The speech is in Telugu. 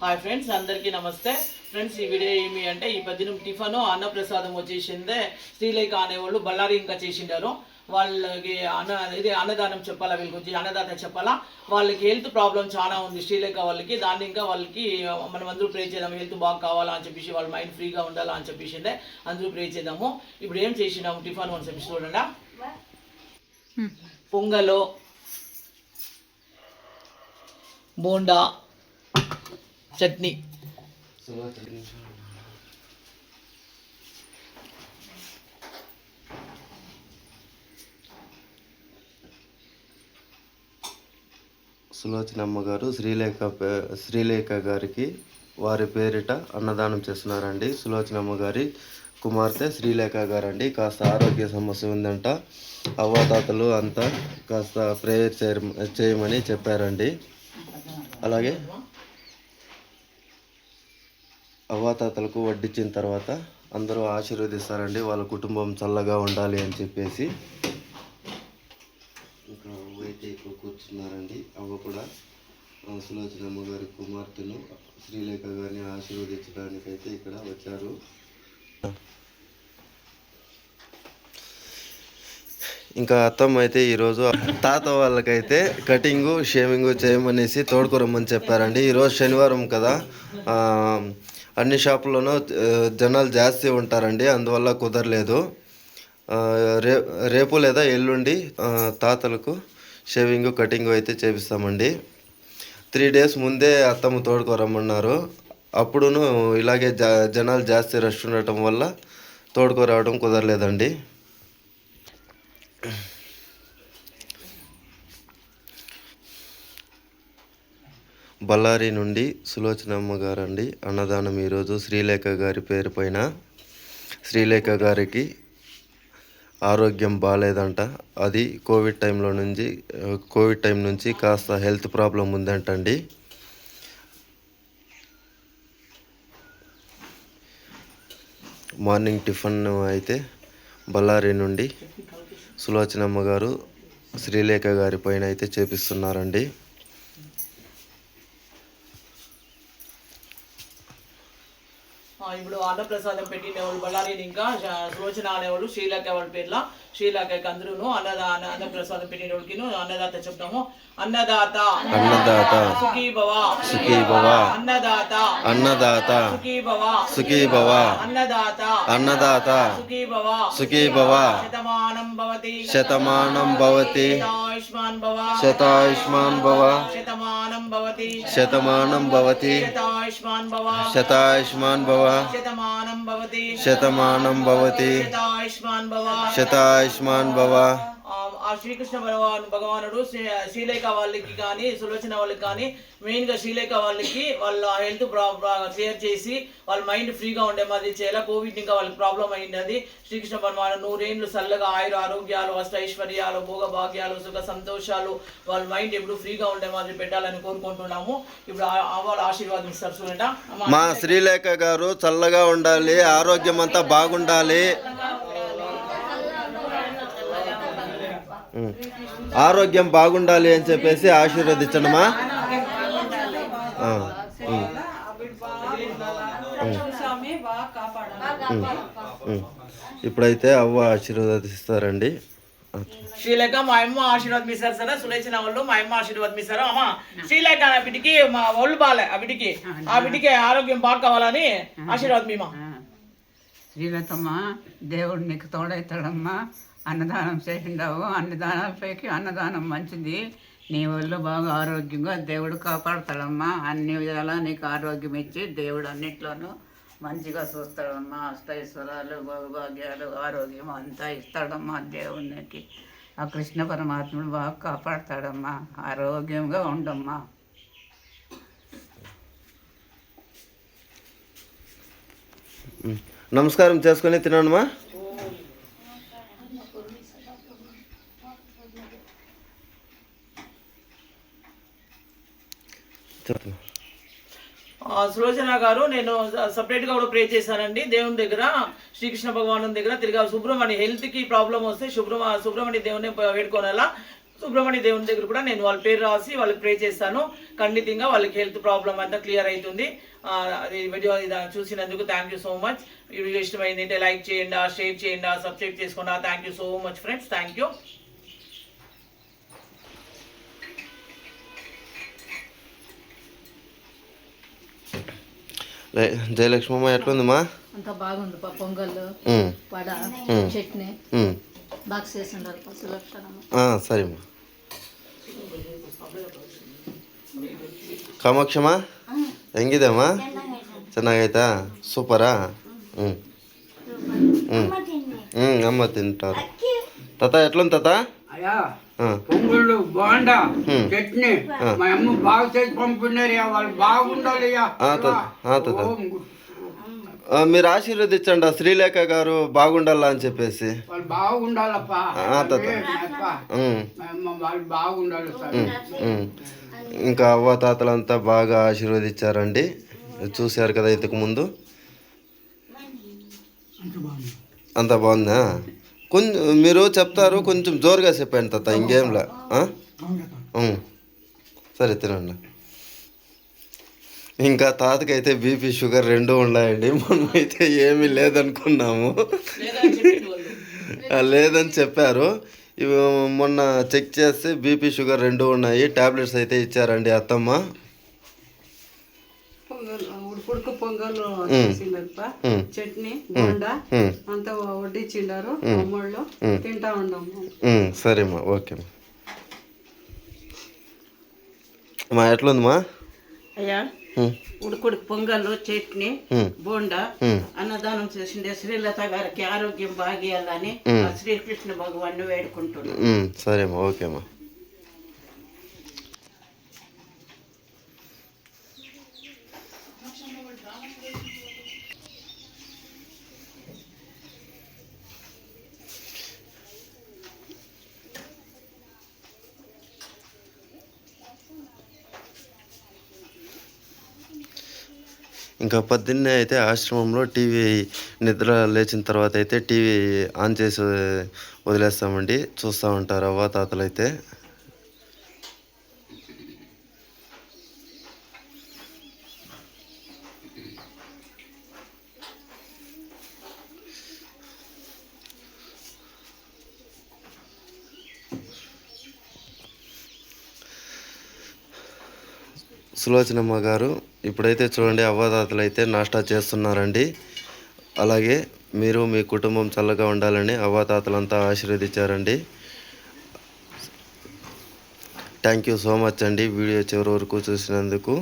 హాయ్ ఫ్రెండ్స్, అందరికీ నమస్తే. ఫ్రెండ్స్, ఈ వీడియో ఏమి అంటే ఈ పద్దినం టిఫను అన్నప్రసాదం వచ్చేసిందే శ్రీలేఖ అనేవాళ్ళు బళ్ళారి ఇంకా చేసిండారు. వాళ్ళకి అన్నదానం చెప్పాలా, వీళ్ళకి వచ్చి అన్నదాత చెప్పాలా. వాళ్ళకి హెల్త్ ప్రాబ్లం చాలా ఉంది శ్రీలేఖ వాళ్ళకి. దాన్ని ఇంకా వాళ్ళకి మనం అందరూ ప్రే చేద్దాం, హెల్త్ బాగా కావాలా అని చెప్పేసి, వాళ్ళ మైండ్ ఫ్రీగా ఉండాలా అని చెప్పేసిందే అందరూ ప్రే చేద్దాము. ఇప్పుడు ఏం చేసినాము టిఫన్ అని చెప్పేసి చూడండి. పొంగలు, బోండా, చట్నీ. సులోచనమ్మ గారు శ్రీలేఖ గారికి వారి పేరిట అన్నదానం చేస్తున్నారండి. సులోచనమ్మ గారి కుమార్తె శ్రీలేఖ గారండి. కాస్త ఆరోగ్య సమస్య ఉందంట. అవ్వాతాతలు అంతా కాస్త ప్రేయర్ చేయమని చెప్పారండి. అలాగే అవ్వాతాతలకు వడ్డించిన తర్వాత అందరూ ఆశీర్వదిస్తారండి, వాళ్ళ కుటుంబం చల్లగా ఉండాలి అని చెప్పేసి. ఇంకా అయితే ఇక్కడ కూర్చున్నారండి. అవ్వ కూడా సులోచనమ్మ గారి కుమార్తెను శ్రీలేఖ గారిని ఆశీర్వదించడానికైతే ఇక్కడ వచ్చారు. ఇంకా అత్తమ్మ అయితే ఈరోజు తాత వాళ్ళకైతే కటింగు షేవింగు చేయమనేసి తోడుకోరమ్మని చెప్పారండి. ఈరోజు శనివారం కదా, అన్ని షాపుల్లోనూ జనాలు జాస్తి ఉంటారండి, అందువల్ల కుదరలేదు. రేపు లేదా ఎల్లుండి తాతలకు షేవింగు కటింగు అయితే చేపిస్తామండి. 3 days ముందే అత్తమ్మ తోడుకోరమ్మన్నారు. అప్పుడును ఇలాగే జనాలు జాస్తి రష్ ఉండటం వల్ల తోడుకోరావడం కుదరలేదండి. బళ్ళారి నుండి సులోచనమ్మ గారండి అన్నదానం ఈరోజు శ్రీలేఖ గారి పేరు పైన. శ్రీలేఖ గారికి ఆరోగ్యం బాగాలేదంట. అది కోవిడ్ టైం నుంచి కాస్త హెల్త్ ప్రాబ్లం ఉందంటండి. మార్నింగ్ టిఫిన్ అయితే బళ్ళారి నుండి సులోచనమ్మ గారు శ్రీలేఖ గారి పైన అయితే చేపిస్తున్నారండి. ఇప్పుడు అన్నప్రసాదం పెట్టినవాళ్ళు బళ్ళారిని ఇంకా సులోచన అనేవాళ్ళు శ్రీలేఖ వాళ్ళ పేర్ల శ్రీలేఖకి అందరూ అన్నప్రసాదం పెట్టినవాళ్ళకి అన్నదాత చెప్తాము. అన్నదాత అన్నదాత సుఖీ భవ సుఖీ భవ, అన్నదాత అన్నదాత సుఖీ భవ సుఖీ భవ, అన్నదాత అన్నదాత సుఖీ భవ సుఖీ భవ, శతమానం భవతి శతమానం భవతి, శతాయుష్మాన్ భవ శతాయుష్మాన్ భవ, శతమానం భవతి శతమానం భవతి, శతాయుష్మాన్ భవ శతాయుష్మాన్ భవ, శతమానం భవతి శతమానం భవతి, శతాయుష్మాన్ భవ. శతాయుష్మాన్ భవ. ఆ శ్రీకృష్ణ భగవానుడు శ్రీలేఖ వాళ్ళకి కానీ సులోచన వాళ్ళకి కానీ మెయిన్గా శ్రీలేఖ వాళ్ళకి వాళ్ళ హెల్త్ క్లియర్ చేసి వాళ్ళ మైండ్ ఫ్రీగా ఉండే మాది చేయాలి. కోవిడ్ ఇంకా వాళ్ళకి ప్రాబ్లం అయింది. అది శ్రీకృష్ణ భగవాను 100 ఏళ్ళు చల్లగా ఆరోగ్యాలు అష్టైశ్వర్యాలు భోగభాగ్యాలు సుఖ సంతోషాలు వాళ్ళ మైండ్ ఎప్పుడు ఫ్రీగా ఉండే మాదిరి పెట్టాలని కోరుకుంటున్నాము. ఇప్పుడు వాళ్ళ ఆశీర్వాదం ఇస్తారు చూడండి. మా శ్రీలేఖ గారు చల్లగా ఉండాలి, ఆరోగ్యం అంతా బాగుండాలి, ఆరోగ్యం బాగుండాలి అని చెప్పేసి ఆశీర్వదించడమా. ఇప్పుడైతే అవ్వ ఆశీర్వదిస్తారండి. శ్రీలేఖ మా అమ్మ ఆశీర్వాదం ఇస్తారు సార్. సులేచన వాళ్ళు మా అమ్మ ఆశీర్వాదం ఇస్తారు. అమ్మ శ్రీలేఖ ఆ బిడ్డకి మా ఒళ్ళు బాలే, ఆ బిడ్డకి ఆరోగ్యం బాగా కావాలని ఆశీర్వాదం ఇమ్మా. శ్రీలతమ్మ, దేవుడు నీకు తోడవుతాడమ్మా. అన్నదానం చేసిండావు, అన్నదానాలపైకి అన్నదానం మంచిది. నీ వల్ల బాగా ఆరోగ్యంగా దేవుడు కాపాడుతాడమ్మా. అన్ని విధాలా నీకు ఆరోగ్యం ఇచ్చి దేవుడు అన్నిట్లోనూ మంచిగా చూస్తాడమ్మా. అష్టైశ్వరాలు భోగభాగ్యాలు ఆరోగ్యం అంతా ఇస్తాడమ్మా. దేవునికి ఆ కృష్ణ పరమాత్ముడు బాగా కాపాడుతాడమ్మా. ఆరోగ్యంగా ఉండమ్మా. నమస్కారం చేసుకొని తినమ్మా. సులోచన గారు, నేను సపరేట్గా కూడా ప్రే చేశానండి దేవుని దగ్గర, శ్రీకృష్ణ భగవాను దగ్గర తిరిగా. సుబ్రహ్మణ్య హెల్త్కి ప్రాబ్లం వస్తే సుబ్రహ్మణ్య దేవుని వేడుకోనేలా సుబ్రహ్మణ్య దేవుని దగ్గర కూడా నేను వాళ్ళ పేరు రాసి వాళ్ళకి ప్రే చేస్తాను. ఖండితంగా వాళ్ళకి హెల్త్ ప్రాబ్లం అంతా క్లియర్ అవుతుంది. అది వీడియో చూసినందుకు థ్యాంక్ యూ సో మచ్. ఈ వీడియో ఇష్టమైంది అంటే లైక్ చేయండి, షేర్ చేయండి, సబ్స్క్రైబ్ చేసుకోండి. Thank you so much friends, thank you. Jayalakshmamma ఎట్లుందమ్మా? అంతా బాగుంది పొంగల్ వడ చట్నీ బాక్స్ చేసిండారు సరేమ్మా. ಕಾಮಾಕ್ಷಮ್ಮ ಹೆಂಗಿದೆಮ್ಮ? ಚೆನ್ನಾಗೈತಾ? ಸೂಪರಾ? అమ్మ తింటారు. తాత ఎట్లుంది తాత? అయ్యా పొంగుళ్ళు బోండా చట్నీ మా అమ్మ బాగా చేసి పంపినారు. వాళ్ళు బాగుండాలి. మీరు ఆశీర్వదించండి శ్రీలేఖ గారు బాగుండాలా అని చెప్పేసి. వాళ్ళు బాగుండాలప్పా తాత. వాళ్ళు బాగుండాలి సార్. ఇంకా అవ్వ తాతలంతా బాగా ఆశీర్వదించారండి. చూశారు కదా ఇంతకు ముందు. అంత బాగుందా? కొంచెం మీరు చెప్తారు, కొంచెం జోరుగా చెప్పండి తాత. ఇంకేంలా సరే తినండి. ఇంకా తాతకైతే బీపీ షుగర్ రెండూ ఉన్నాయండి. మనమైతే ఏమీ లేదనుకున్నాము, లేదని చెప్పారు. ఇవి మొన్న చెక్ చేస్తే బీపీ షుగర్ రెండూ ఉన్నాయి. టాబ్లెట్స్ అయితే ఇచ్చారండి అత్తమ్మ. ఉడుకు పొంగల్ చట్నీ బోండా అంతా వడ్డించిండారు. అమ్మోళ్ళు తింటా ఉండము. సరేమ్మా, ఓకేమ్మా. మా ఎట్లుందమ్మా? అయ్యా ఉడుకుడుకు పొంగల్ చట్నీ బోండా అన్నదానం చేసిండే శ్రీలత గారికి ఆరోగ్యం బాగేయాలని శ్రీకృష్ణ భగవాన్ని వేడుకుంటున్నాను. సరేమ్మా, ఓకేమ్మా. ఇంకా పొద్దున్నే అయితే ఆశ్రమంలో టీవీ నిద్ర లేచిన తర్వాత అయితే టీవీ ఆన్ చేసి వదిలేస్తామండి. చూస్తూ ఉంటారు అవ్వ తాతలు అయితే. సులోచనమ్మ గారు ఇప్పుడైతే చూడండి అవ్వదాతలు అయితే నాష్టా చేస్తున్నారండి. అలాగే మీరు మీ కుటుంబం చల్లగా ఉండాలని అవ్వతాతలంతా ఆశీర్వదించారండి. థ్యాంక్ యూ సో మచ్ అండి వీడియో చివరి వరకు చూసినందుకు.